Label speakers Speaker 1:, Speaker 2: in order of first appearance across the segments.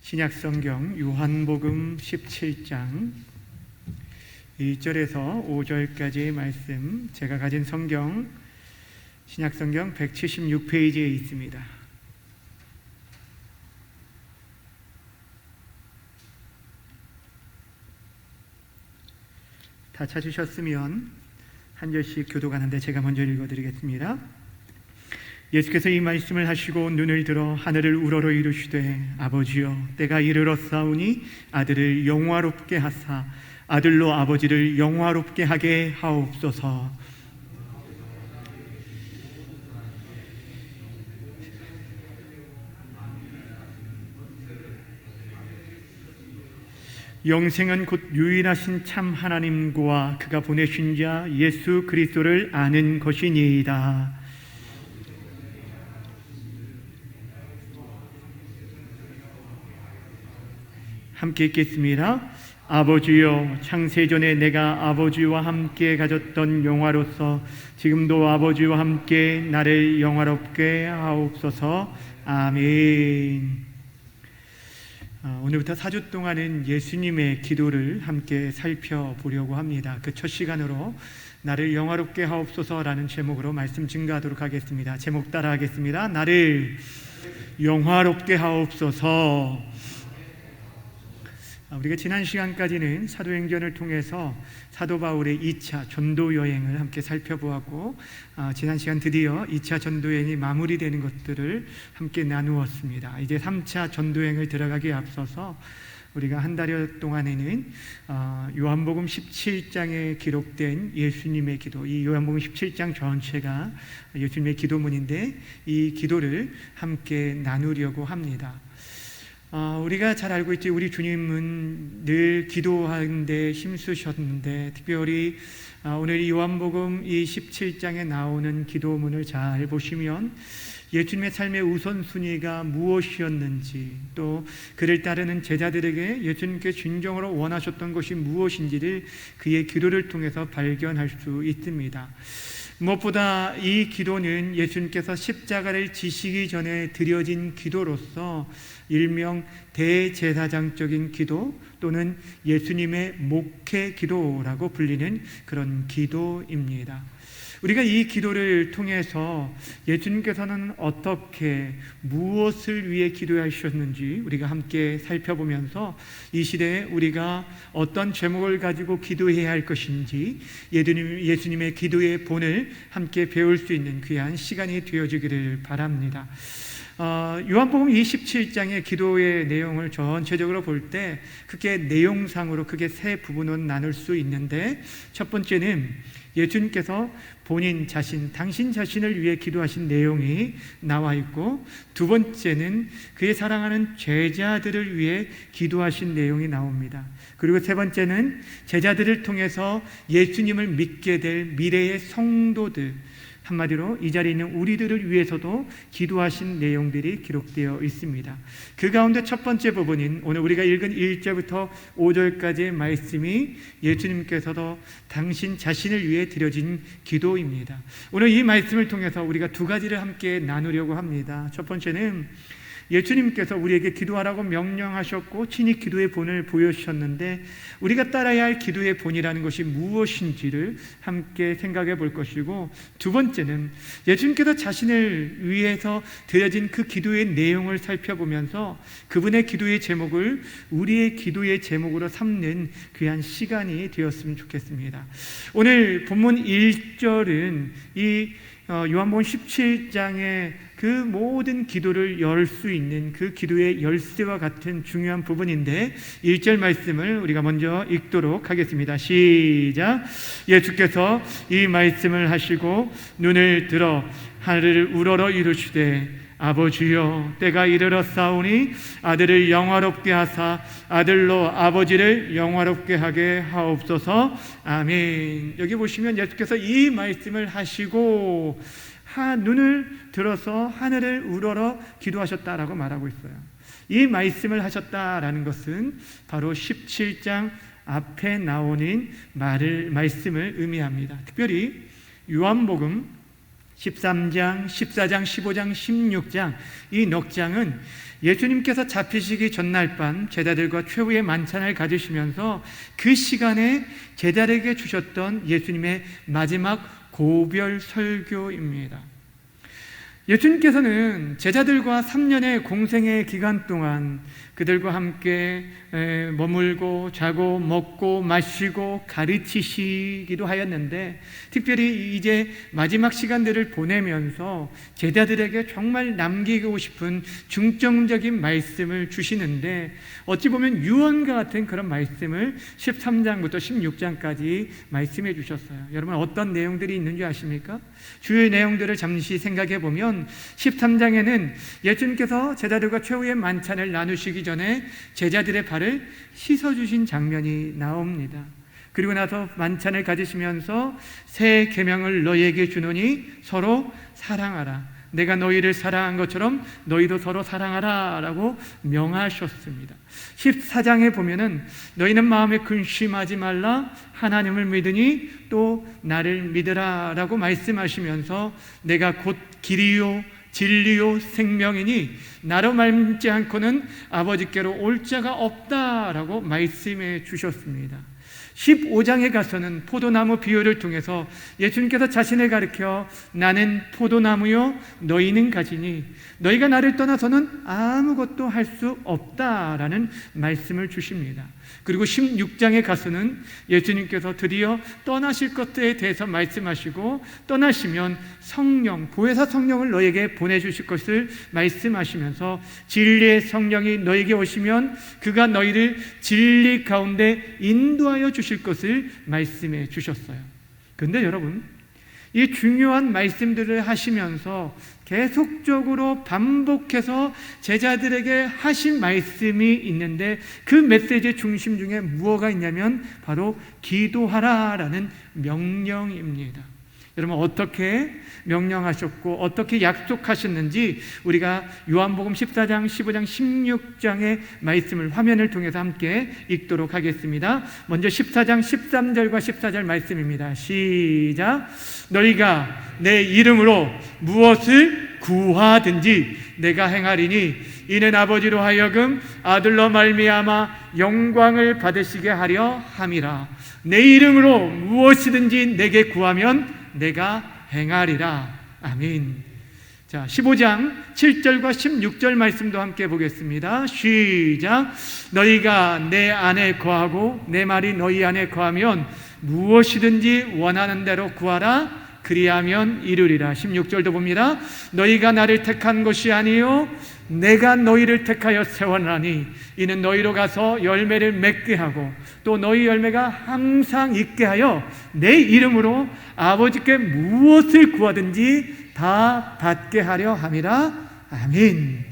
Speaker 1: 신약성경 요한복음 17장 1절에서 5절까지의 말씀, 제가 가진 성경 신약성경 176페이지에 있습니다. 다 찾으셨으면 한 절씩 교도가는데 제가 먼저 읽어드리겠습니다. 예수께서 이 말씀을 하시고 눈을 들어 하늘을 우러러 이르시되 아버지여 때가 이르렀사오니 아들을 영화롭게 하사 아들로 아버지를 영화롭게 하게 하옵소서. 영생은 곧 유일하신 참 하나님과 그가 보내신 자 예수 그리스도를 아는 것이니이다. 함께 읽겠습니다. 아버지여 창세전에 내가 아버지와 함께 가졌던 영화로서 지금도 아버지와 함께 나를 영화롭게 하옵소서. 아멘. 오늘부터 4주 동안은 예수님의 기도를 함께 살펴보려고 합니다. 그 첫 시간으로 나를 영화롭게 하옵소서라는 제목으로 말씀 증거하도록 하겠습니다. 제목 따라 하겠습니다. 나를 영화롭게 하옵소서. 우리가 지난 시간까지는 사도행전을 통해서 사도 바울의 2차 전도 여행을 함께 살펴보았고, 지난 시간 드디어 2차 전도 여행이 마무리되는 것들을 함께 나누었습니다. 이제 3차 전도 여행을 들어가기에 앞서서 우리가 한 달여 동안에는 요한복음 17장에 기록된 예수님의 기도, 이 요한복음 17장 전체가 예수님의 기도문인데 이 기도를 함께 나누려고 합니다. 우리가 잘 알고 있지, 우리 주님은 늘 기도하는데 힘쓰셨는데, 특별히 오늘 이 요한복음 이 17장에 나오는 기도문을 잘 보시면 예수님의 삶의 우선순위가 무엇이었는지, 또 그를 따르는 제자들에게 예수님께 진정으로 원하셨던 것이 무엇인지를 그의 기도를 통해서 발견할 수 있습니다. 무엇보다 이 기도는 예수님께서 십자가를 지시기 전에 드려진 기도로서 일명 대제사장적인 기도 또는 예수님의 목회 기도라고 불리는 그런 기도입니다. 우리가 이 기도를 통해서 예수님께서는 어떻게 무엇을 위해 기도하셨는지 우리가 함께 살펴보면서 이 시대에 우리가 어떤 제목을 가지고 기도해야 할 것인지 예수님의 기도의 본을 함께 배울 수 있는 귀한 시간이 되어지기를 바랍니다. 요한복음 27장의 기도의 내용을 전체적으로 볼 때 크게 내용상으로 크게 세 부분으로 나눌 수 있는데, 첫 번째는 예수님께서 본인 자신, 당신 자신을 위해 기도하신 내용이 나와 있고, 두 번째는 그의 사랑하는 제자들을 위해 기도하신 내용이 나옵니다. 그리고 세 번째는 제자들을 통해서 예수님을 믿게 될 미래의 성도들, 한마디로 이 자리에 있는 우리들을 위해서도 기도하신 내용들이 기록되어 있습니다. 그 가운데 첫 번째 부분인 오늘 우리가 읽은 1절부터 5절까지의 말씀이 예수님께서도 당신 자신을 위해 드려진 기도입니다. 오늘 이 말씀을 통해서 우리가 두 가지를 함께 나누려고 합니다. 첫 번째는 예수님께서 우리에게 기도하라고 명령하셨고 친히 기도의 본을 보여주셨는데, 우리가 따라야 할 기도의 본이라는 것이 무엇인지를 함께 생각해 볼 것이고, 두 번째는 예수님께서 자신을 위해서 드려진 그 기도의 내용을 살펴보면서 그분의 기도의 제목을 우리의 기도의 제목으로 삼는 귀한 시간이 되었으면 좋겠습니다. 오늘 본문 1절은 이 요한복음 17장의 그 모든 기도를 열 수 있는 그 기도의 열쇠와 같은 중요한 부분인데, 1절 말씀을 우리가 먼저 읽도록 하겠습니다. 시작. 예수께서 이 말씀을 하시고 눈을 들어 하늘을 우러러 이르시되 아버지여 때가 이르렀사오니 아들을 영화롭게 하사 아들로 아버지를 영화롭게 하게 하옵소서. 아멘. 여기 보시면 예수께서 이 말씀을 하시고 눈을 들어서 하늘을 우러러 기도하셨다라고 말하고 있어요. 이 말씀을 하셨다라는 것은 바로 17장 앞에 나오는 말씀을 의미합니다. 특별히 요한복음 13장, 14장, 15장, 16장 이 넉장은 예수님께서 잡히시기 전날 밤 제자들과 최후의 만찬을 가지시면서 그 시간에 제자들에게 주셨던 예수님의 마지막 고별 설교입니다. 예수님께서는 제자들과 3년의 공생의 기간 동안 그들과 함께 머물고 자고 먹고 마시고 가르치시기도 하였는데, 특별히 이제 마지막 시간들을 보내면서 제자들에게 정말 남기고 싶은 중점적인 말씀을 주시는데, 어찌 보면 유언과 같은 그런 말씀을 13장부터 16장까지 말씀해 주셨어요. 여러분, 어떤 내용들이 있는지 아십니까? 주요 내용들을 잠시 생각해 보면 13장에는 예수님께서 제자들과 최후의 만찬을 나누시기 전에 제자들의 발을 씻어주신 장면이 나옵니다. 그리고 나서 만찬을 가지시면서 새 계명을 너희에게 주노니 서로 사랑하라. 내가 너희를 사랑한 것처럼 너희도 서로 사랑하라 라고 명하셨습니다. 14장에 보면은 너희는 마음에 근심하지 말라, 하나님을 믿으니 또 나를 믿으라 라고 말씀하시면서 내가 곧 길이요 진리요 생명이니 나로 말미암지 않고는 아버지께로 올 자가 없다라고 말씀해 주셨습니다. 15장에 가서는 포도나무 비유를 통해서 예수님께서 자신을 가리켜 나는 포도나무요 너희는 가지니 너희가 나를 떠나서는 아무것도 할 수 없다라는 말씀을 주십니다. 그리고 16장에 가서는 예수님께서 드디어 떠나실 것에 대해서 말씀하시고, 떠나시면 성령, 보혜사 성령을 너에게 보내주실 것을 말씀하시면서 진리의 성령이 너에게 오시면 그가 너희를 진리 가운데 인도하여 주실 것을 말씀해 주셨어요. 그런데 여러분, 이 중요한 말씀들을 하시면서 계속적으로 반복해서 제자들에게 하신 말씀이 있는데, 그 메시지의 중심 중에 무엇가 있냐면 바로 기도하라라는 명령입니다. 여러분, 어떻게 명령하셨고 어떻게 약속하셨는지 우리가 요한복음 14장, 15장, 16장의 말씀을 화면을 통해서 함께 읽도록 하겠습니다. 먼저 14장 13절과 14절 말씀입니다. 시작. 너희가 내 이름으로 무엇을 구하든지 내가 행하리니 이는 아버지로 하여금 아들로 말미암아 영광을 받으시게 하려 함이라. 내 이름으로 무엇이든지 내게 구하면 내가 행하리라. 아멘. 자, 15장 7절과 16절 말씀도 함께 보겠습니다. 시작. 너희가 내 안에 거하고 내 말이 너희 안에 거하면 무엇이든지 원하는 대로 구하라. 그리하면 이루리라. 16절도 봅니다. 너희가 나를 택한 것이 아니요 내가 너희를 택하여 세워나니 이는 너희로 가서 열매를 맺게 하고 또 너희 열매가 항상 있게 하여 내 이름으로 아버지께 무엇을 구하든지 다 받게 하려 함이라. 아멘.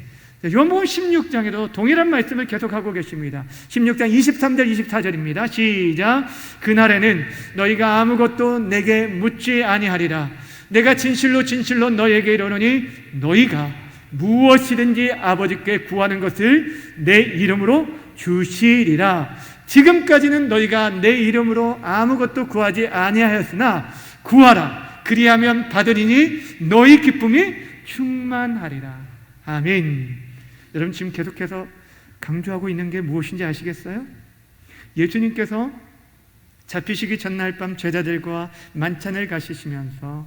Speaker 1: 요한복음 16장에도 동일한 말씀을 계속하고 계십니다. 16장 23절 24절입니다. 시작. 그날에는 너희가 아무것도 내게 묻지 아니하리라. 내가 진실로 진실로 너희에게 이르노니 너희가 무엇이든지 아버지께 구하는 것을 내 이름으로 주시리라. 지금까지는 너희가 내 이름으로 아무것도 구하지 아니하였으나 구하라. 그리하면 받으리니 너희 기쁨이 충만하리라. 아멘. 여러분, 지금 계속해서 강조하고 있는 게 무엇인지 아시겠어요? 예수님께서 잡히시기 전날 밤 제자들과 만찬을 가시면서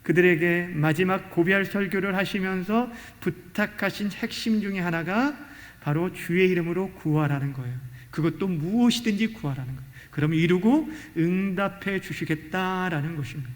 Speaker 1: 그들에게 마지막 고별 설교를 하시면서 부탁하신 핵심 중에 하나가 바로 주의 이름으로 구하라는 거예요. 그것도 무엇이든지 구하라는 거예요. 그럼 이루고 응답해 주시겠다라는 것입니다.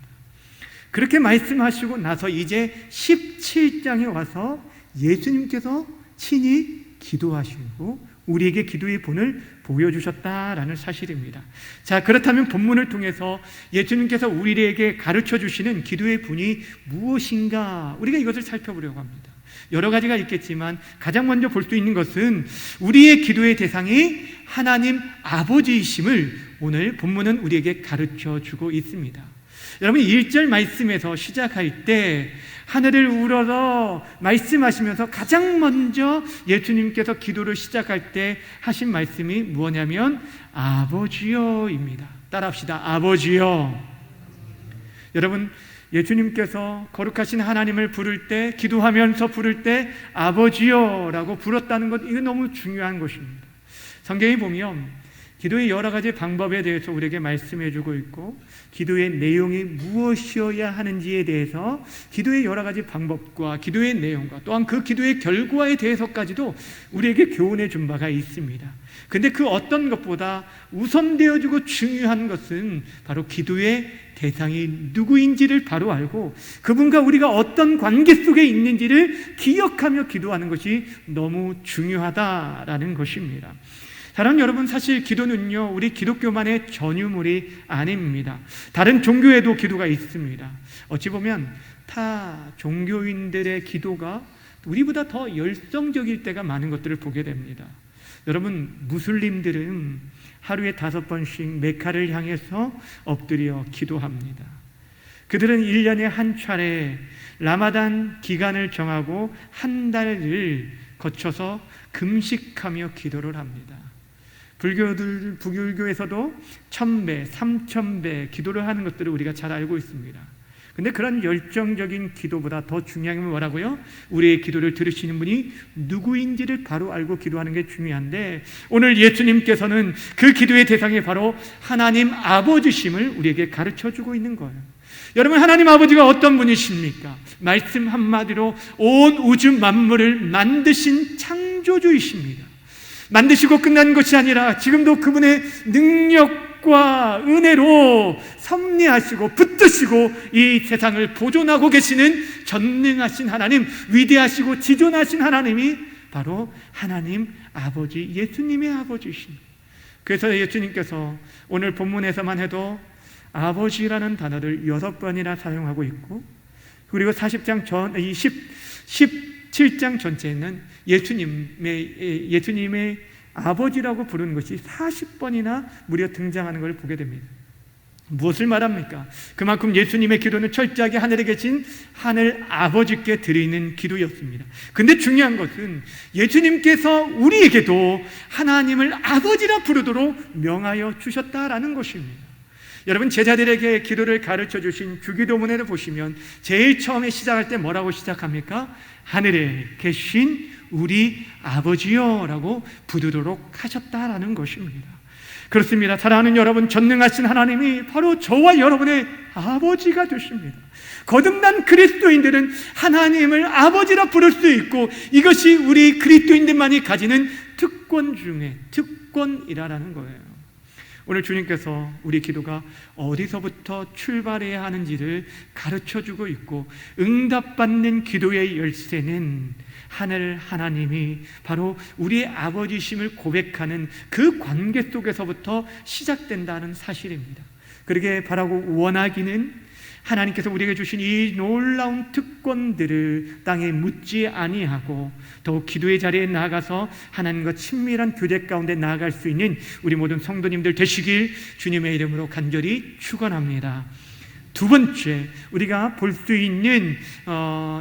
Speaker 1: 그렇게 말씀하시고 나서 이제 17장에 와서 예수님께서 친히 기도하시고 우리에게 기도의 본을 보여주셨다라는 사실입니다. 자, 그렇다면 본문을 통해서 예수님께서 우리에게 가르쳐 주시는 기도의 본이 무엇인가, 우리가 이것을 살펴보려고 합니다. 여러 가지가 있겠지만 가장 먼저 볼 수 있는 것은 우리의 기도의 대상이 하나님 아버지이심을 오늘 본문은 우리에게 가르쳐 주고 있습니다. 여러분, 1절 말씀에서 시작할 때 하늘을 우러러 말씀하시면서 가장 먼저 예수님께서 기도를 시작할 때 하신 말씀이 뭐냐면 아버지여입니다. 따라합시다. 아버지여. 여러분, 예수님께서 거룩하신 하나님을 부를 때, 기도하면서 부를 때 아버지여 라고 불렀다는 것, 이거 너무 중요한 것입니다. 성경에 보면 기도의 여러 가지 방법에 대해서 우리에게 말씀해 주고 있고, 기도의 내용이 무엇이어야 하는지에 대해서 기도의 여러 가지 방법과 기도의 내용과 또한 그 기도의 결과에 대해서까지도 우리에게 교훈해 준 바가 있습니다. 근데 그 어떤 것보다 우선되어지고 중요한 것은 바로 기도의 대상이 누구인지를 바로 알고 그분과 우리가 어떤 관계 속에 있는지를 기억하며 기도하는 것이 너무 중요하다라는 것입니다. 사랑하는 여러분, 사실 기도는요, 우리 기독교만의 전유물이 아닙니다. 다른 종교에도 기도가 있습니다. 어찌 보면 타 종교인들의 기도가 우리보다 더 열성적일 때가 많은 것들을 보게 됩니다. 여러분, 무슬림들은 하루에 5번씩 메카를 향해서 엎드려 기도합니다. 그들은 1년에 한 차례 라마단 기간을 정하고 한 달을 거쳐서 금식하며 기도를 합니다. 불교에서도 1000배, 3000배 기도를 하는 것들을 우리가 잘 알고 있습니다. 근데 그런 열정적인 기도보다 더 중요한 건 뭐라고요? 우리의 기도를 들으시는 분이 누구인지를 바로 알고 기도하는 게 중요한데, 오늘 예수님께서는 그 기도의 대상이 바로 하나님 아버지심을 우리에게 가르쳐주고 있는 거예요. 여러분, 하나님 아버지가 어떤 분이십니까? 말씀 한마디로 온 우주 만물을 만드신 창조주이십니다. 만드시고 끝난 것이 아니라 지금도 그분의 능력과 은혜로 섭리하시고 붙드시고 이 세상을 보존하고 계시는 전능하신 하나님, 위대하시고 지존하신 하나님이 바로 하나님 아버지, 예수님의 아버지이십니다. 그래서 예수님께서 오늘 본문에서만 해도 아버지라는 단어를 6번이나 사용하고 있고, 그리고 17장 전체에는 예수님의 아버지라고 부르는 것이 40번이나 무려 등장하는 걸 보게 됩니다. 무엇을 말합니까? 그만큼 예수님의 기도는 철저하게 하늘에 계신 하늘 아버지께 드리는 기도였습니다. 근데 중요한 것은 예수님께서 우리에게도 하나님을 아버지라 부르도록 명하여 주셨다라는 것입니다. 여러분, 제자들에게 기도를 가르쳐 주신 주기도문을 보시면 제일 처음에 시작할 때 뭐라고 시작합니까? 하늘에 계신 우리 아버지여 라고 부르도록 하셨다라는 것입니다. 그렇습니다. 사랑하는 여러분, 전능하신 하나님이 바로 저와 여러분의 아버지가 되십니다. 거듭난 그리스도인들은 하나님을 아버지라 부를 수 있고, 이것이 우리 그리스도인들만이 가지는 특권 중에 특권이라는 거예요. 오늘 주님께서 우리 기도가 어디서부터 출발해야 하는지를 가르쳐주고 있고, 응답받는 기도의 열쇠는 하늘 하나님이 바로 우리의 아버지심을 고백하는 그 관계 속에서부터 시작된다는 사실입니다. 그러게 바라고 원하기는 하나님께서 우리에게 주신 이 놀라운 특권들을 땅에 묻지 아니하고 더욱 기도의 자리에 나아가서 하나님과 친밀한 교제 가운데 나아갈 수 있는 우리 모든 성도님들 되시길 주님의 이름으로 간절히 축원합니다. 두 번째, 우리가 볼 수 있는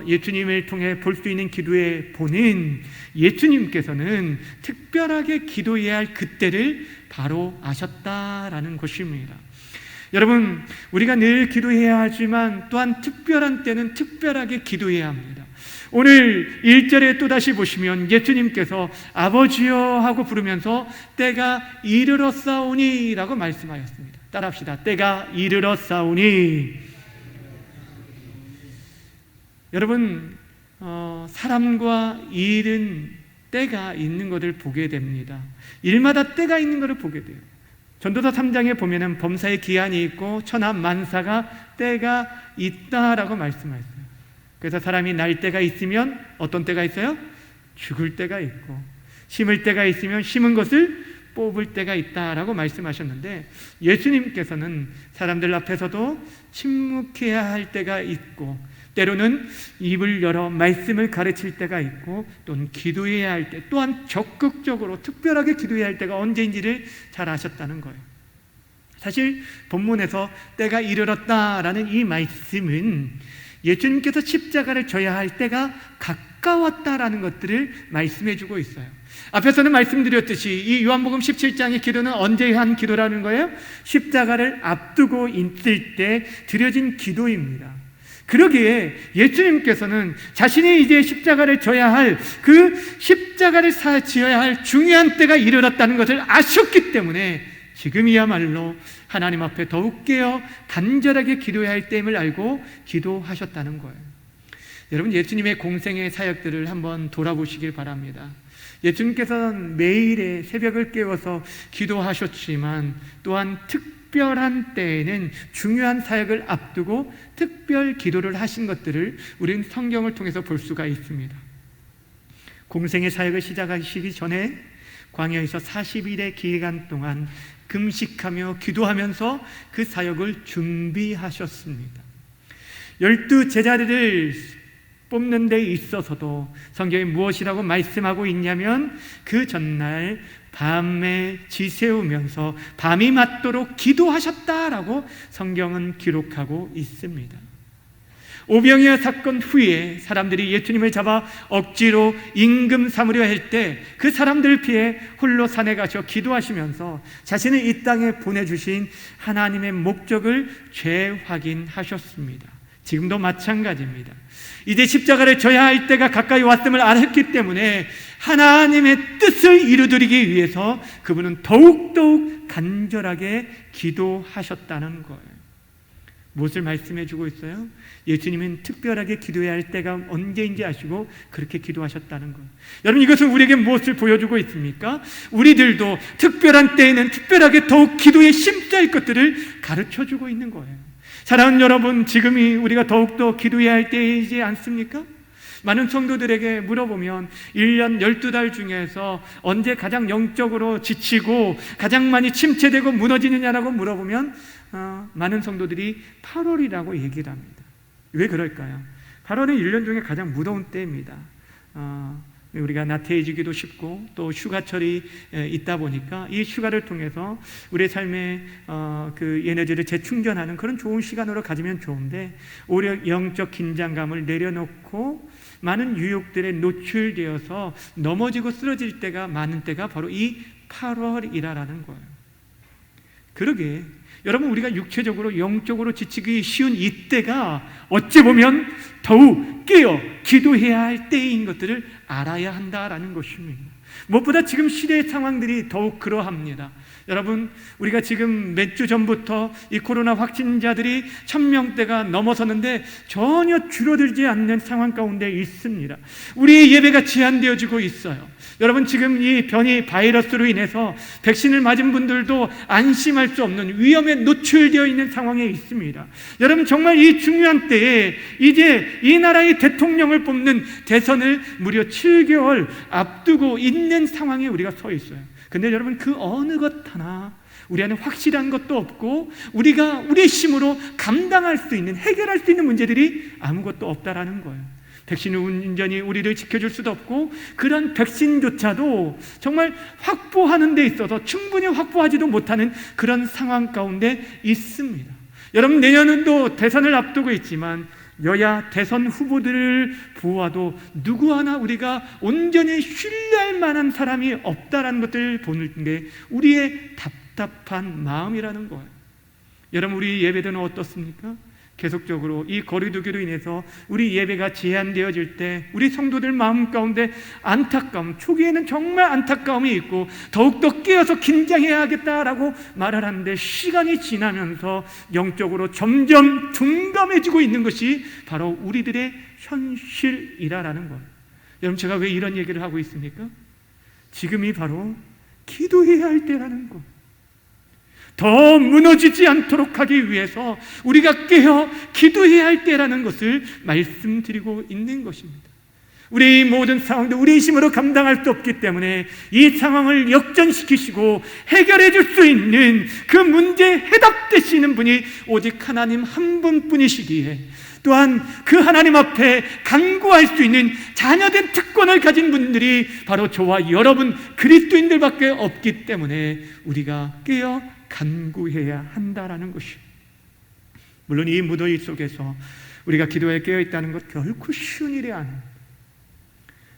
Speaker 1: 예수님을 통해 볼 수 있는 기도의 본은, 예수님께서는 특별하게 기도해야 할 그때를 바로 아셨다라는 것입니다. 여러분, 우리가 늘 기도해야 하지만 또한 특별한 때는 특별하게 기도해야 합니다. 오늘 1절에 또다시 보시면 예수님께서 아버지여 하고 부르면서 때가 이르렀사오니 라고 말씀하셨습니다. 따라합시다. 때가 이르렀사오니. 여러분, 사람과 일은 때가 있는 것을 보게 됩니다. 일마다 때가 있는 것을 보게 돼요. 전도서 3장에 보면은 범사의 기한이 있고 천하만사가 때가 있다라고 말씀하셨어요. 그래서 사람이 날 때가 있으면 어떤 때가 있어요? 죽을 때가 있고, 심을 때가 있으면 심은 것을 뽑을 때가 있다라고 말씀하셨는데, 예수님께서는 사람들 앞에서도 침묵해야 할 때가 있고, 때로는 입을 열어 말씀을 가르칠 때가 있고, 또는 기도해야 할 때, 또한 적극적으로 특별하게 기도해야 할 때가 언제인지를 잘 아셨다는 거예요. 사실 본문에서 때가 이르렀다라는 이 말씀은 예수님께서 십자가를 져야 할 때가 가까웠다라는 것들을 말씀해 주고 있어요. 앞에서는 말씀드렸듯이 이 요한복음 17장의 기도는 언제 한 기도라는 거예요? 십자가를 앞두고 있을 때 드려진 기도입니다. 그러기에 예수님께서는 자신이 이제 십자가를 져야 할, 그 십자가를 지어야 할 중요한 때가 이르렀다는 것을 아셨기 때문에 지금이야말로 하나님 앞에 더욱 깨어 간절하게 기도해야 할 때임을 알고 기도하셨다는 거예요. 여러분, 예수님의 공생의 사역들을 한번 돌아보시길 바랍니다. 예수님께서는 매일의 새벽을 깨워서 기도하셨지만 또한 특별한 때에는 중요한 사역을 앞두고 특별 기도를 하신 것들을 우리는 성경을 통해서 볼 수가 있습니다. 공생의 사역을 시작하시기 전에 광야에서 40일의 기간 동안 금식하며 기도하면서 그 사역을 준비하셨습니다. 12 제자들을 뽑는 데 있어서도 성경이 무엇이라고 말씀하고 있냐면 그 전날 밤에 지새우면서 밤이 맞도록 기도하셨다라고 성경은 기록하고 있습니다. 오병이어 사건 후에 사람들이 예수님을 잡아 억지로 임금 삼으려 할 때 그 사람들을 피해 홀로 산에 가셔 기도하시면서 자신을 이 땅에 보내주신 하나님의 목적을 재확인하셨습니다. 지금도 마찬가지입니다. 이제 십자가를 져야 할 때가 가까이 왔음을 알았기 때문에 하나님의 뜻을 이루드리기 위해서 그분은 더욱더욱 간절하게 기도하셨다는 거예요. 무엇을 말씀해 주고 있어요? 예수님은 특별하게 기도해야 할 때가 언제인지 아시고 그렇게 기도하셨다는 거예요. 여러분, 이것은 우리에게 무엇을 보여주고 있습니까? 우리들도 특별한 때에는 특별하게 더욱 기도에 심취할 것들을 가르쳐주고 있는 거예요. 사랑하는 여러분, 지금이 우리가 더욱더 기도해야 할 때이지 않습니까? 많은 성도들에게 물어보면 1년 12달 중에서 언제 가장 영적으로 지치고 가장 많이 침체되고 무너지느냐라고 물어보면 많은 성도들이 8월이라고 얘기를 합니다. 왜 그럴까요? 8월은 1년 중에 가장 무더운 때입니다. 우리가 나태해지기도 쉽고 또 휴가철이 있다 보니까 이 휴가를 통해서 우리의 삶의 그 에너지를 재충전하는 그런 좋은 시간으로 가지면 좋은데 오히려 영적 긴장감을 내려놓고 많은 유혹들에 노출되어서 넘어지고 쓰러질 때가 많은 때가 바로 이 8월이라는 거예요. 그러게 여러분, 우리가 육체적으로 영적으로 지치기 쉬운 이때가 어찌 보면 더욱 깨어 기도해야 할 때인 것들을 알아야 한다라는 것입니다. 무엇보다 지금 시대의 상황들이 더욱 그러합니다. 여러분, 우리가 지금 몇 주 전부터 이 코로나 확진자들이 1000명대가 넘어섰는데 전혀 줄어들지 않는 상황 가운데 있습니다. 우리의 예배가 제한되어지고 있어요. 여러분, 지금 이 변이 바이러스로 인해서 백신을 맞은 분들도 안심할 수 없는 위험에 노출되어 있는 상황에 있습니다. 여러분, 정말 이 중요한 때에 이제 이 나라의 대통령을 뽑는 대선을 무려 7개월 앞두고 있는 상황에 우리가 서 있어요. 근데 여러분, 그 어느 것 하나 우리 안에 확실한 것도 없고 우리가 우리의 힘으로 감당할 수 있는, 해결할 수 있는 문제들이 아무것도 없다라는 거예요. 백신 운전이 우리를 지켜줄 수도 없고 그런 백신조차도 정말 확보하는 데 있어서 충분히 확보하지도 못하는 그런 상황 가운데 있습니다. 여러분, 내년도 대선을 앞두고 있지만 여야 대선 후보들을 보아도 누구 하나 우리가 온전히 신뢰할 만한 사람이 없다라는 것들을 보는 게 우리의 답답한 마음이라는 거예요. 여러분, 우리 예배들은 어떻습니까? 계속적으로 이 거리두기로 인해서 우리 예배가 제한되어질 때 우리 성도들 마음 가운데 안타까움, 초기에는 정말 안타까움이 있고 더욱더 깨어서 긴장해야겠다라고 말을 하는데 시간이 지나면서 영적으로 점점 둔감해지고 있는 것이 바로 우리들의 현실이라는 거예요. 여러분, 제가 왜 이런 얘기를 하고 있습니까? 지금이 바로 기도해야 할 때라는 거예요. 더 무너지지 않도록 하기 위해서 우리가 깨어 기도해야 할 때라는 것을 말씀드리고 있는 것입니다. 우리의 모든 상황도 우리의 힘으로 감당할 수 없기 때문에 이 상황을 역전시키시고 해결해 줄 수 있는 그 문제에 해답되시는 분이 오직 하나님 한 분뿐이시기에 또한 그 하나님 앞에 간구할 수 있는 자녀된 특권을 가진 분들이 바로 저와 여러분 그리스도인들밖에 없기 때문에 우리가 깨어 간구해야 한다라는 것이, 물론 이 무더위 속에서 우리가 기도에 깨어있다는 것 결코 쉬운 일이 아닙니다.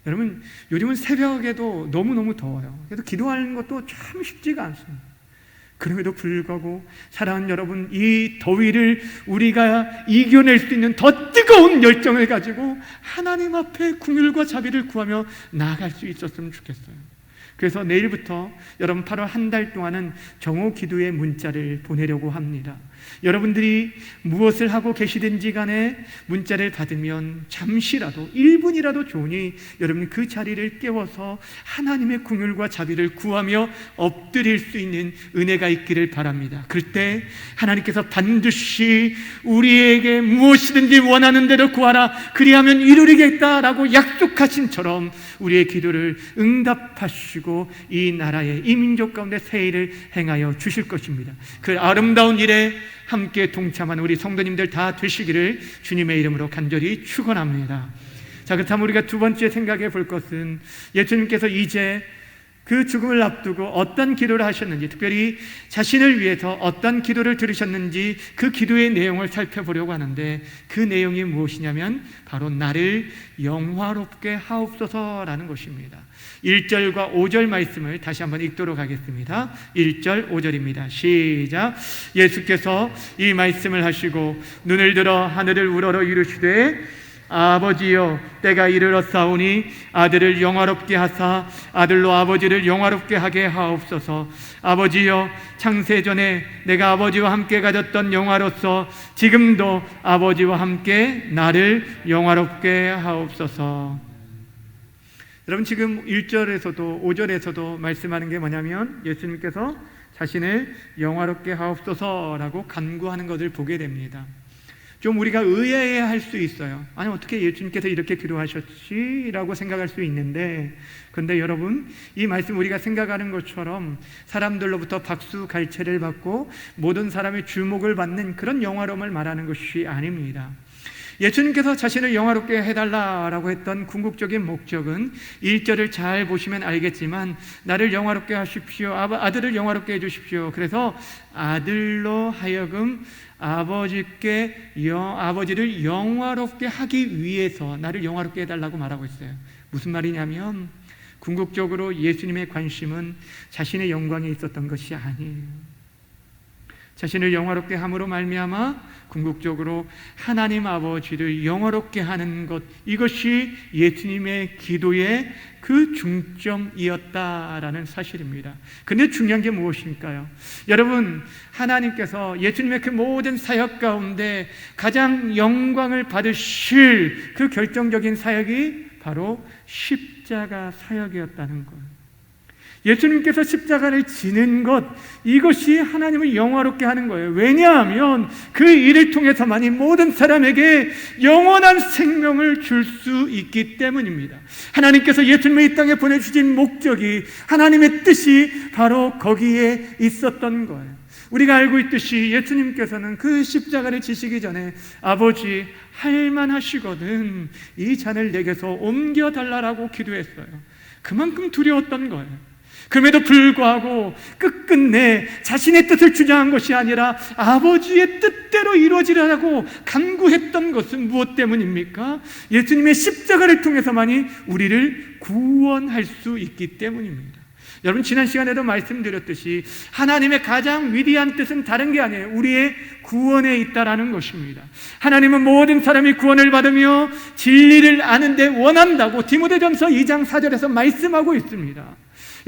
Speaker 1: 여러분, 요즘은 새벽에도 너무너무 더워요. 그래서 기도하는 것도 참 쉽지가 않습니다. 그럼에도 불구하고 사랑하는 여러분, 이 더위를 우리가 이겨낼 수 있는 더 뜨거운 열정을 가지고 하나님 앞에 긍휼과 자비를 구하며 나아갈 수 있었으면 좋겠어요. 그래서 내일부터 여러분 8월 한 달 동안은 정오 기도의 문자를 보내려고 합니다. 여러분들이 무엇을 하고 계시든지 간에 문자를 받으면 잠시라도 1분이라도 좋으니 여러분 그 자리를 깨워서 하나님의 긍휼과 자비를 구하며 엎드릴 수 있는 은혜가 있기를 바랍니다. 그럴 때 하나님께서 반드시 우리에게 무엇이든지 원하는 대로 구하라, 그리하면 이루리겠다라고 약속하신처럼 우리의 기도를 응답하시고 이 나라의 이 민족 가운데 새 일을 행하여 주실 것입니다. 그 아름다운 일에 함께 동참하는 우리 성도님들 다 되시기를 주님의 이름으로 간절히 축원합니다. 자, 그렇다면 우리가 두 번째 생각해 볼 것은 예수님께서 이제 그 죽음을 앞두고 어떤 기도를 하셨는지, 특별히 자신을 위해서 어떤 기도를 들으셨는지 그 기도의 내용을 살펴보려고 하는데, 그 내용이 무엇이냐면 바로 나를 영화롭게 하옵소서라는 것입니다. 1절과 5절 말씀을 다시 한번 읽도록 하겠습니다. 1절 5절입니다. 시작. 예수께서 이 말씀을 하시고 눈을 들어 하늘을 우러러 이르시되 아버지여, 때가 이르렀사오니 아들을 영화롭게 하사 아들로 아버지를 영화롭게 하게 하옵소서. 아버지여, 창세전에 내가 아버지와 함께 가졌던 영화로서 지금도 아버지와 함께 나를 영화롭게 하옵소서. 여러분, 지금 1절에서도 5절에서도 말씀하는 게 뭐냐면 예수님께서 자신을 영화롭게 하옵소서라고 간구하는 것을 보게 됩니다. 좀 우리가 의아해할 수 있어요. 아니, 어떻게 예수님께서 이렇게 기도하셨지? 라고 생각할 수 있는데, 그런데 여러분, 이 말씀 우리가 생각하는 것처럼 사람들로부터 박수 갈채를 받고 모든 사람의 주목을 받는 그런 영화로움을 말하는 것이 아닙니다. 예수님께서 자신을 영화롭게 해달라라고 했던 궁극적인 목적은 1절을 잘 보시면 알겠지만 나를 영화롭게 하십시오, 아들을 영화롭게 해주십시오. 그래서 아들로 하여금 아버지를 영화롭게 하기 위해서 나를 영화롭게 해달라고 말하고 있어요. 무슨 말이냐면 궁극적으로 예수님의 관심은 자신의 영광에 있었던 것이 아니에요. 자신을 영화롭게 함으로 말미암아 궁극적으로 하나님 아버지를 영화롭게 하는 것, 이것이 예수님의 기도의 그 중점이었다라는 사실입니다. 근데 중요한 게 무엇일까요? 여러분, 하나님께서 예수님의 그 모든 사역 가운데 가장 영광을 받으실 그 결정적인 사역이 바로 십자가 사역이었다는 것. 예수님께서 십자가를 지는 것, 이것이 하나님을 영화롭게 하는 거예요. 왜냐하면 그 일을 통해서만이 모든 사람에게 영원한 생명을 줄 수 있기 때문입니다. 하나님께서 예수님을 이 땅에 보내주신 목적이, 하나님의 뜻이 바로 거기에 있었던 거예요. 우리가 알고 있듯이 예수님께서는 그 십자가를 지시기 전에 아버지, 할만하시거든 이 잔을 내게서 옮겨달라고 기도했어요. 그만큼 두려웠던 거예요. 그럼에도 불구하고 끝끝내 자신의 뜻을 주장한 것이 아니라 아버지의 뜻대로 이루어지라고 간구했던 것은 무엇 때문입니까? 예수님의 십자가를 통해서만이 우리를 구원할 수 있기 때문입니다. 여러분, 지난 시간에도 말씀드렸듯이 하나님의 가장 위대한 뜻은 다른 게 아니에요. 우리의 구원에 있다라는 것입니다. 하나님은 모든 사람이 구원을 받으며 진리를 아는데 원한다고 디모데전서 2장 4절에서 말씀하고 있습니다.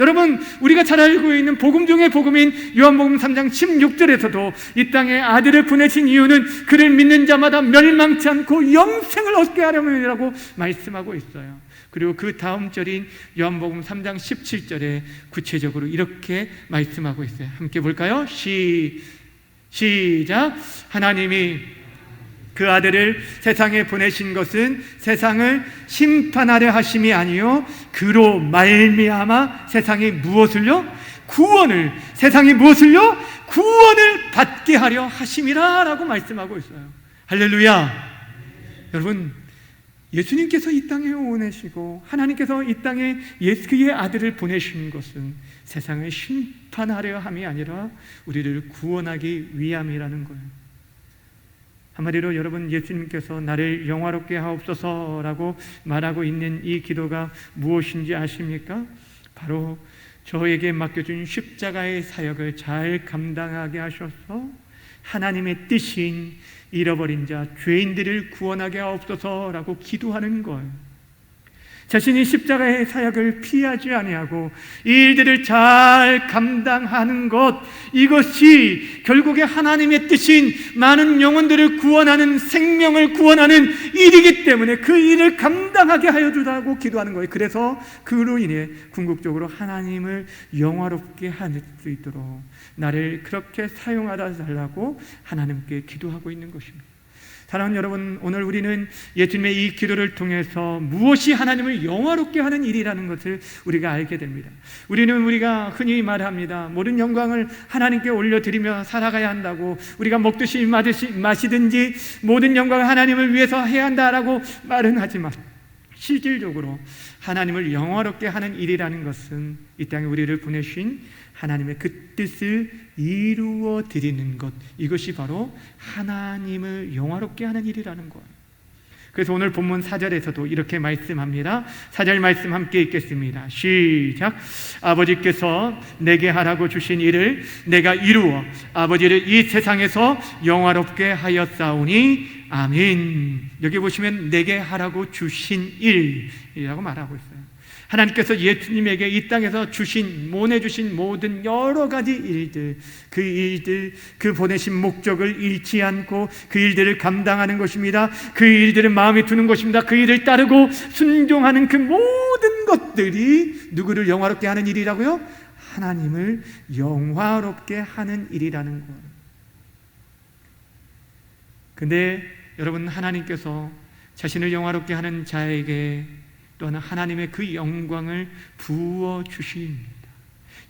Speaker 1: 여러분, 우리가 잘 알고 있는 복음 중의 복음인 요한복음 3장 16절에서도 이 땅에 아들을 보내신 이유는 그를 믿는 자마다 멸망치 않고 영생을 얻게 하려면이라고 말씀하고 있어요. 그리고 그 다음 절인 요한복음 3장 17절에 구체적으로 이렇게 말씀하고 있어요. 함께 볼까요? 시작. 하나님이 그 아들을 세상에 보내신 것은 세상을 심판하려 하심이 아니요 그로 말미암아 세상이 무엇을요? 구원을, 세상이 무엇을요? 구원을 받게 하려 하심이라 라고 말씀하고 있어요. 할렐루야. 여러분, 예수님께서 이 땅에 오내시고 하나님께서 이 땅에 그의 아들을 보내신 것은 세상을 심판하려 함이 아니라 우리를 구원하기 위함이라는 거예요. 한마디로 여러분, 예수님께서 나를 영화롭게 하옵소서라고 말하고 있는 이 기도가 무엇인지 아십니까? 바로 저에게 맡겨준 십자가의 사역을 잘 감당하게 하셔서 하나님의 뜻인 잃어버린 자, 죄인들을 구원하게 하옵소서라고 기도하는 거예요. 자신이 십자가의 사역을 피하지 아니하고 이 일들을 잘 감당하는 것, 이것이 결국에 하나님의 뜻인 많은 영혼들을 구원하는, 생명을 구원하는 일이기 때문에 그 일을 감당하게 하여 주라고 기도하는 거예요. 그래서 그로 인해 궁극적으로 하나님을 영화롭게 할 수 있도록 나를 그렇게 사용하라 달라고 하나님께 기도하고 있는 것입니다. 사랑하는 여러분, 오늘 우리는 예수님의 이 기도를 통해서 무엇이 하나님을 영화롭게 하는 일이라는 것을 우리가 알게 됩니다. 우리가 흔히 말합니다. 모든 영광을 하나님께 올려드리며 살아가야 한다고, 우리가 먹듯이 마시든지 모든 영광을 하나님을 위해서 해야 한다라고 말은 하지만 실질적으로 하나님을 영화롭게 하는 일이라는 것은 이 땅에 우리를 보내신 하나님의 그 뜻을 이루어 드리는 것, 이것이 바로 하나님을 영화롭게 하는 일이라는 거예요. 그래서 오늘 본문 4절에서도 이렇게 말씀합니다. 4절 말씀 함께 읽겠습니다. 시작. 아버지께서 내게 하라고 주신 일을 내가 이루어 아버지를 이 세상에서 영화롭게 하였사오니 아멘. 여기 보시면 내게 하라고 주신 일이라고 말하고 있어요. 하나님께서 예수님에게 이 땅에서 보내주신 모든 여러 가지 일들, 그 보내신 목적을 잃지 않고 그 일들을 감당하는 것입니다. 그 일들을 마음에 두는 것입니다. 그 일을 따르고 순종하는 그 모든 것들이 누구를 영화롭게 하는 일이라고요? 하나님을 영화롭게 하는 일이라는 거예요. 근데 여러분, 하나님께서 자신을 영화롭게 하는 자에게 또한 하나님의 그 영광을 부어주십니다.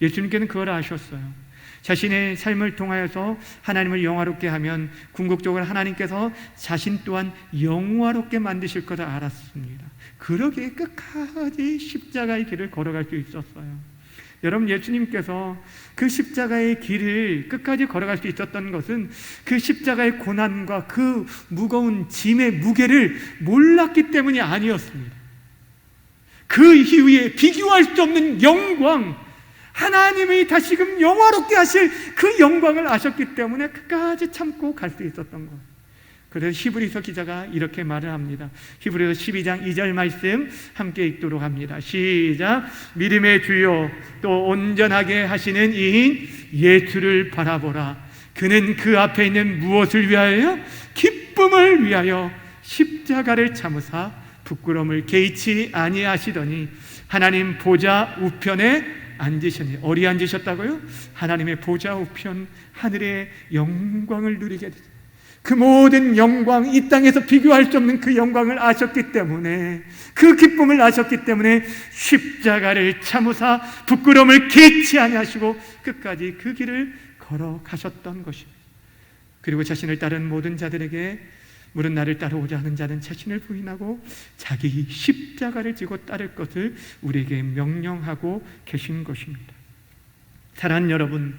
Speaker 1: 예수님께는 그걸 아셨어요. 자신의 삶을 통하여서 하나님을 영화롭게 하면 궁극적으로 하나님께서 자신 또한 영화롭게 만드실 것을 알았습니다. 그러기에 끝까지 십자가의 길을 걸어갈 수 있었어요. 여러분, 예수님께서 그 십자가의 길을 끝까지 걸어갈 수 있었던 것은 그 십자가의 고난과 그 무거운 짐의 무게를 몰랐기 때문이 아니었습니다. 그 이후에 비교할 수 없는 영광, 하나님이 다시금 영화롭게 하실 그 영광을 아셨기 때문에 끝까지 참고 갈 수 있었던 거예요. 그래서 히브리서 기자가 이렇게 말을 합니다. 히브리서 12장 2절 말씀 함께 읽도록 합니다. 시작. 믿음의 주요 또 온전하게 하시는 이인 예수를 바라보라. 그는 그 앞에 있는 무엇을 위하여? 기쁨을 위하여 십자가를 참으사 부끄러움을 개의치 아니하시더니 하나님 보좌 우편에 앉으셨니. 어디 앉으셨다고요? 하나님의 보좌 우편, 하늘의 영광을 누리게 되죠. 그 모든 영광, 이 땅에서 비교할 수 없는 그 영광을 아셨기 때문에, 그 기쁨을 아셨기 때문에 십자가를 참으사 부끄러움을 개의치 아니하시고 끝까지 그 길을 걸어가셨던 것입니다. 그리고 자신을 따르는 모든 자들에게 물은 나를 따라오자 하는 자는 자신을 부인하고 자기 십자가를 지고 따를 것을 우리에게 명령하고 계신 것입니다. 사랑하는 여러분,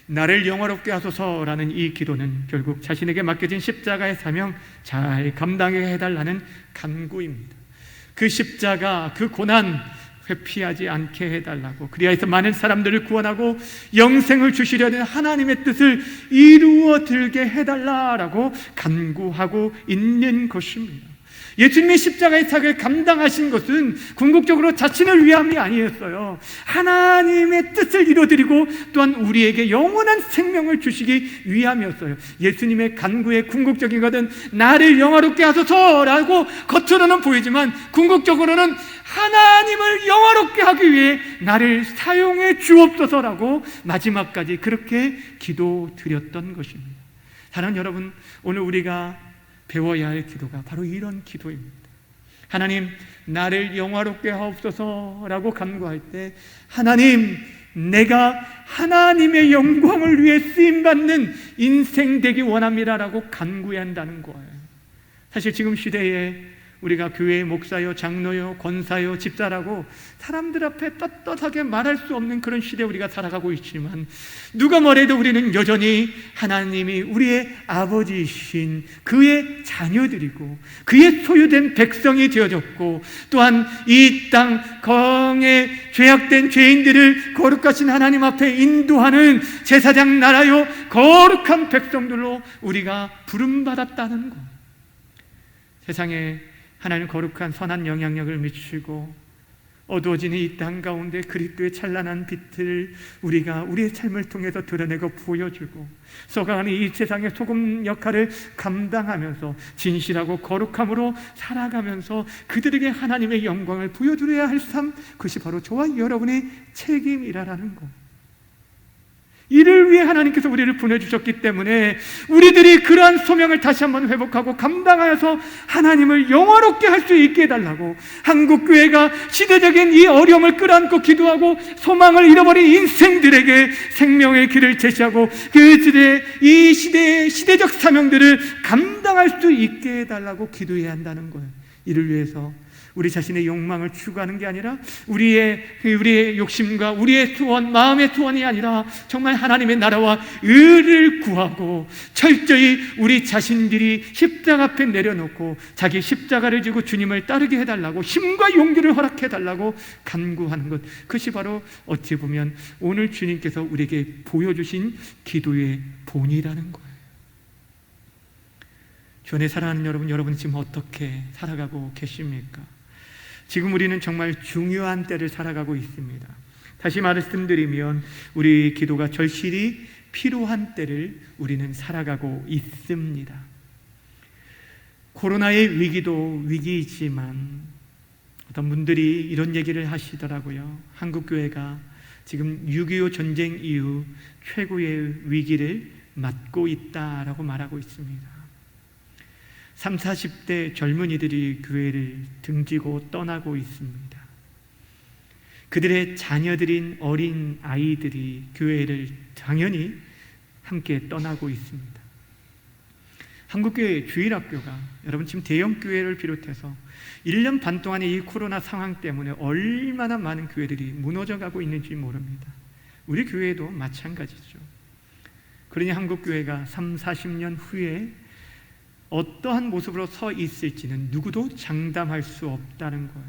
Speaker 1: 나를 영화롭게 하소서라는 이 기도는 결국 자신에게 맡겨진 십자가의 사명 잘 감당하게 해달라는 간구입니다. 그 십자가, 그 고난 회피하지 않게 해달라고, 그리하여서 많은 사람들을 구원하고 영생을 주시려는 하나님의 뜻을 이루어 들게 해달라고 간구하고 있는 것입니다. 예수님의 십자가의 사역을 감당하신 것은 궁극적으로 자신을 위함이 아니었어요. 하나님의 뜻을 이루어드리고 또한 우리에게 영원한 생명을 주시기 위함이었어요. 예수님의 간구의 궁극적인 것은 나를 영화롭게 하소서라고 겉으로는 보이지만 궁극적으로는 하나님을 영화롭게 하기 위해 나를 사용해 주옵소서라고 마지막까지 그렇게 기도드렸던 것입니다. 사랑하는 여러분, 오늘 우리가 배워야 할 기도가 바로 이런 기도입니다. 하나님, 나를 영화롭게 하옵소서라고 간구할 때 하나님, 내가 하나님의 영광을 위해 쓰임받는 인생 되기 원합니다라고 간구해야 한다는 거예요. 사실 지금 시대에 우리가 교회의 목사요, 장로요, 권사요, 집사라고 사람들 앞에 떳떳하게 말할 수 없는 그런 시대에 우리가 살아가고 있지만, 누가 뭐래도 우리는 여전히 하나님이 우리의 아버지이신 그의 자녀들이고 그의 소유된 백성이 되어졌고, 또한 이 땅 거에 죄악된 죄인들을 거룩하신 하나님 앞에 인도하는 제사장 나라요 거룩한 백성들로 우리가 부름받았다는 것. 세상에 하나님 거룩한 선한 영향력을 미치고 어두워지는 이 땅 가운데 그리스도의 찬란한 빛을 우리가 우리의 삶을 통해서 드러내고 보여주고, 썩어가는 이 세상의 소금 역할을 감당하면서 진실하고 거룩함으로 살아가면서 그들에게 하나님의 영광을 보여드려야 할 삶, 그것이 바로 저와 여러분의 책임이라는 것. 이를 위해 하나님께서 우리를 보내주셨기 때문에 우리들이 그러한 소명을 다시 한번 회복하고 감당하여서 하나님을 영화롭게 할 수 있게 해달라고, 한국교회가 시대적인 이 어려움을 끌어안고 기도하고 소망을 잃어버린 인생들에게 생명의 길을 제시하고 그들의 이 시대의 시대적 사명들을 감당할 수 있게 해달라고 기도해야 한다는 거예요. 이를 위해서 우리 자신의 욕망을 추구하는 게 아니라 우리의 욕심과 우리의 소원, 마음의 소원이 아니라 정말 하나님의 나라와 의를 구하고 철저히 우리 자신들이 십자가 앞에 내려놓고 자기 십자가를 지고 주님을 따르게 해달라고 힘과 용기를 허락해달라고 간구하는 것, 그것이 바로 어찌 보면 오늘 주님께서 우리에게 보여주신 기도의 본이라는 거예요. 주 안에 사랑하는 여러분, 여러분 지금 어떻게 살아가고 계십니까? 지금 우리는 정말 중요한 때를 살아가고 있습니다. 다시 말씀드리면 우리 기도가 절실히 필요한 때를 우리는 살아가고 있습니다. 코로나의 위기도 위기이지만 어떤 분들이 이런 얘기를 하시더라고요. 한국교회가 지금 6.25 전쟁 이후 최고의 위기를 맞고 있다라고 말하고 있습니다. 30, 40대 젊은이들이 교회를 등지고 떠나고 있습니다. 그들의 자녀들인 어린 아이들이 교회를 당연히 함께 떠나고 있습니다. 한국교회 주일학교가 여러분 지금 대형교회를 비롯해서 1년 반 동안의 이 코로나 상황 때문에 얼마나 많은 교회들이 무너져가고 있는지 모릅니다. 우리 교회도 마찬가지죠. 그러니 한국교회가 3, 40년 후에 어떠한 모습으로 서 있을지는 누구도 장담할 수 없다는 거예요.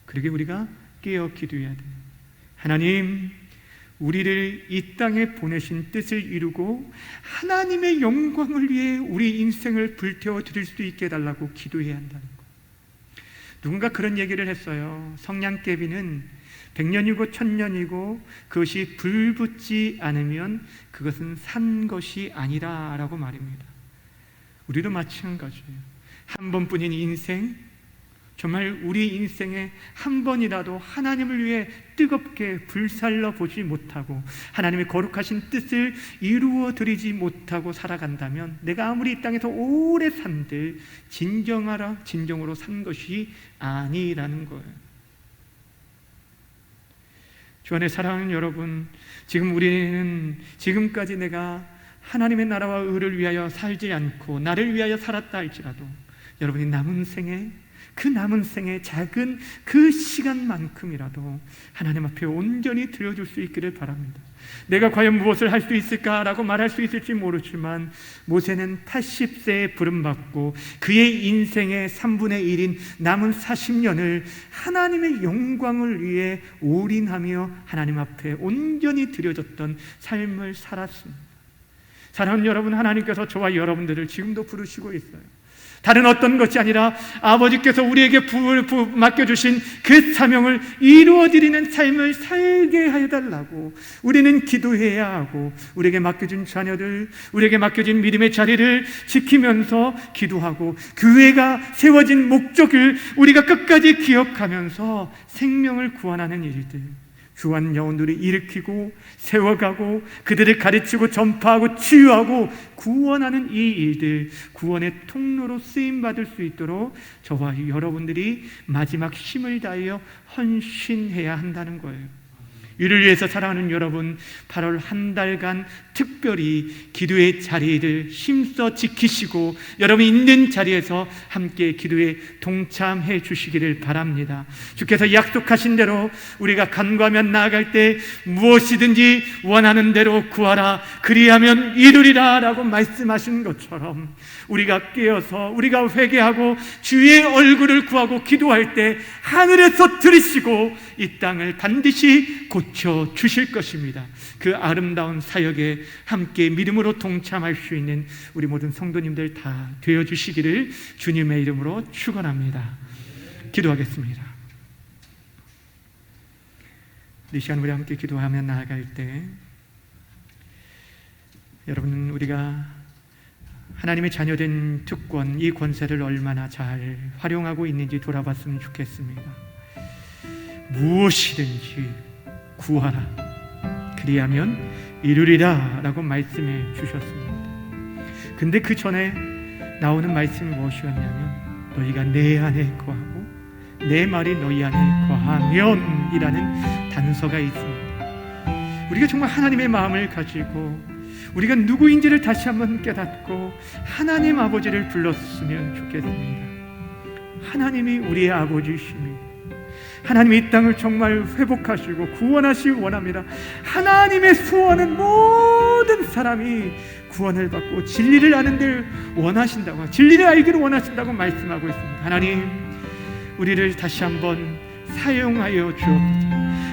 Speaker 1: 그러게 우리가 깨어 기도해야 돼요. 하나님, 우리를 이 땅에 보내신 뜻을 이루고 하나님의 영광을 위해 우리 인생을 불태워 드릴 수 있게 해달라고 기도해야 한다는 거예요. 누군가 그런 얘기를 했어요. 성냥개비는 100년이고 1000년이고 그것이 불붙지 않으면 그것은 산 것이 아니라라고 말입니다. 우리도 마찬가지예요. 한 번뿐인 인생, 정말 우리 인생에 한 번이라도 하나님을 위해 뜨겁게 불살러 보지 못하고 하나님의 거룩하신 뜻을 이루어 드리지 못하고 살아간다면 내가 아무리 이 땅에서 오래 산들 진정으로 산 것이 아니라는 거예요. 주 안에 사랑하는 여러분, 지금 우리는 지금까지 내가 하나님의 나라와 의를 위하여 살지 않고 나를 위하여 살았다 할지라도 여러분이 남은 생에 작은 그 시간만큼이라도 하나님 앞에 온전히 드려줄 수 있기를 바랍니다. 내가 과연 무엇을 할 수 있을까라고 말할 수 있을지 모르지만 모세는 80세에 부름받고 그의 인생의 3분의 1인 남은 40년을 하나님의 영광을 위해 올인하며 하나님 앞에 온전히 드려졌던 삶을 살았습니다. 사랑하는 여러분, 하나님께서 저와 여러분들을 지금도 부르시고 있어요. 다른 어떤 것이 아니라 아버지께서 우리에게 맡겨주신 그 사명을 이루어드리는 삶을 살게 해달라고 우리는 기도해야 하고, 우리에게 맡겨진 자녀들, 우리에게 맡겨진 믿음의 자리를 지키면서 기도하고 교회가 세워진 목적을 우리가 끝까지 기억하면서 생명을 구원하는 일들, 주한 영혼들을 일으키고 세워가고 그들을 가르치고 전파하고 치유하고 구원하는 이 일들, 구원의 통로로 쓰임받을 수 있도록 저와 여러분들이 마지막 힘을 다하여 헌신해야 한다는 거예요. 이를 위해서 사랑하는 여러분, 8월 한 달간 특별히 기도의 자리를 힘써 지키시고 여러분이 있는 자리에서 함께 기도에 동참해 주시기를 바랍니다. 주께서 약속하신 대로 우리가 간구하면 나아갈 때 무엇이든지 원하는 대로 구하라, 그리하면 이루리라 라고 말씀하신 것처럼 우리가 깨어서 우리가 회개하고 주의 얼굴을 구하고 기도할 때 하늘에서 들으시고 이 땅을 반드시 고쳐 주실 것입니다. 그 아름다운 사역에 함께 믿음으로 동참할 수 있는 우리 모든 성도님들 다 되어 주시기를 주님의 이름으로 축원합니다. 기도하겠습니다. 이 시간 우리 함께 기도하며 나아갈 때 여러분, 우리가 하나님의 자녀된 특권, 이 권세를 얼마나 잘 활용하고 있는지 돌아봤으면 좋겠습니다. 무엇이든지 구하라, 그리하면 이루리라 라고 말씀해 주셨습니다. 근데 그 전에 나오는 말씀이 무엇이었냐면 너희가 내 안에 거하고 내 말이 너희 안에 거하면 이라는 단서가 있습니다. 우리가 정말 하나님의 마음을 가지고 우리가 누구인지를 다시 한번 깨닫고 하나님 아버지를 불렀으면 좋겠습니다. 하나님이 우리의 아버지이십니다. 하나님이 이 땅을 정말 회복하시고 구원하시기 원합니다. 하나님의 소원은 모든 사람이 구원을 받고 진리를 아는 데 원하신다고, 진리를 알기를 원하신다고 말씀하고 있습니다. 하나님, 우리를 다시 한번 사용하여 주옵소서.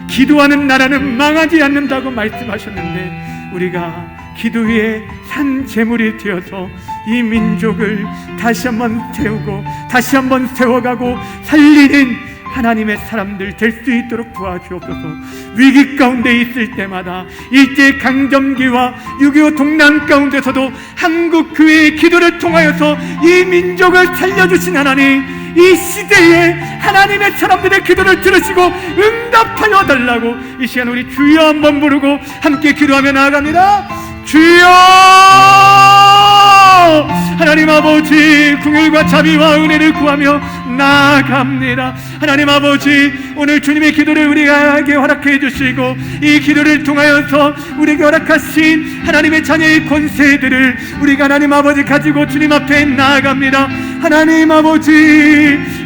Speaker 1: 기도하는 나라는 망하지 않는다고 말씀하셨는데 우리가 기도의 산 제물이 되어서 이 민족을 다시 한번 세우고 다시 한번 세워가고 살리는 하나님의 사람들 될 수 있도록 도와주옵소서. 위기 가운데 있을 때마다 일제강점기와 6.25 동란 가운데서도 한국 교회의 기도를 통하여서 이 민족을 살려주신 하나님, 이 시대에 하나님의 사람들의 기도를 들으시고 응답하여 달라고 이 시간 우리 주여 한번 부르고 함께 기도하며 나아갑니다. 주여! 하나님 아버지, 긍휼과 자비와 은혜를 구하며 나아갑니다. 하나님 아버지, 오늘 주님의 기도를 우리에게 허락해 주시고 이 기도를 통하여서 우리에게 허락하신 하나님의 자녀의 권세들을 우리가 하나님 아버지 가지고 주님 앞에 나아갑니다. 하나님 아버지,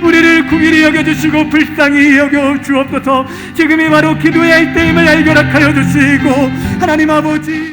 Speaker 1: 우리를 긍휼히 여겨주시고 불쌍히 여겨 주옵소서. 지금이 바로 기도해야 할 때임을 알게 허락하여 주시고 하나님 아버지